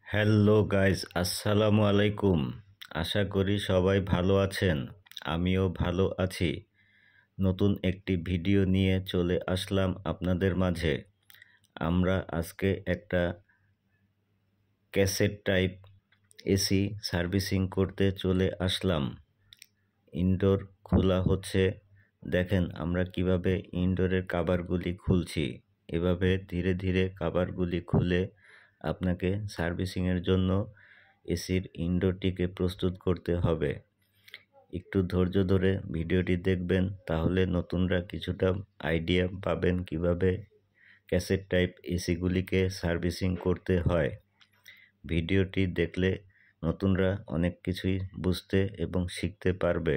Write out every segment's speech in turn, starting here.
Hello guys, আসসালামু আলাইকুম। আশা করি সবাই ভালো আছেন। আমিও ভালো আছি। নতুন একটি ভিডিও নিয়ে চলে আসলাম আপনাদের মাঝে। আমরা আজকে একটা ক্যাসেট টাইপ এসি সার্ভিসিং করতে চলে আসলাম। ইনডোর খোলা হচ্ছে। দেখেন আমরা কিভাবে ইনডোরের কভারগুলি খুলছি। এভাবে ধীরে ধীরে কভারগুলি খুলে আপনাকে সার্ভিসিংয়ের জন্য এসির ইনডোরটিকে প্রস্তুত করতে হবে। একটু ধৈর্য ধরে ভিডিওটি দেখবেন, তাহলে নতুনরা কিছুটা আইডিয়া পাবেন কিভাবে ক্যাসেট টাইপ এসিগুলিকে সার্ভিসিং করতে হয়। ভিডিওটি দেখলে নতুনরা অনেক কিছুই বুঝতে এবং শিখতে পারবে।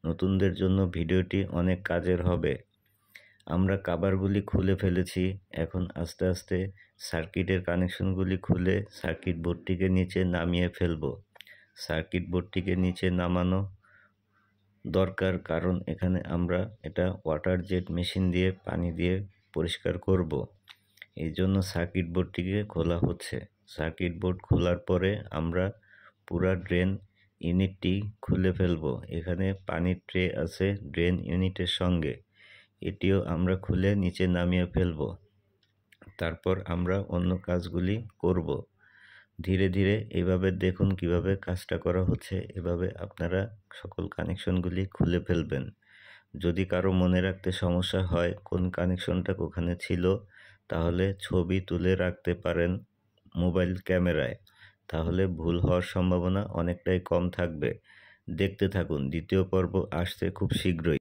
নতুনদের জন্য ভিডিওটি অনেক কাজের হবে। আমরা কভারগুলি খুলে ফেলেছি। এখন আস্তে আস্তে সার্কিটের কানেকশনগুলি খুলে সার্কিট বোর্ডটিকে নিচে নামিয়ে ফেলব। সার্কিট বোর্ডটিকে নিচে নামানো দরকার, কারণ এখানে আমরা এটা ওয়াটার জেট মেশিন দিয়ে পানি দিয়ে পরিষ্কার করব। এই জন্য সার্কিট বোর্ডটিকে খোলা হচ্ছে। সার্কিট বোর্ড খোলার পরে আমরা পুরা ড্রেন ইউনিটটি খুলে ফেলব। এখানে পানির ট্রে আছে ড্রেন ইউনিটের সঙ্গে, এটিও আমরা খুলে নিচে নামিয়ে ফেলব। তারপর আমরা অন্য কাজগুলি করব। ধীরে ধীরে এভাবে দেখুন কিভাবে কাজটা করা হচ্ছে। এভাবে আপনারা সকল কানেকশনগুলি খুলে ফেলবেন। যদি কারো মনে রাখতে সমস্যা হয় কোন কানেকশনটা ওখানে ছিল, তাহলে ছবি তুলে রাখতে পারেন মোবাইল ক্যামেরায়। তাহলে ভুল হওয়ার সম্ভাবনা অনেকটাই কম থাকবে। দেখতে থাকুন, দ্বিতীয় পর্ব আসছে খুব শীঘ্রই।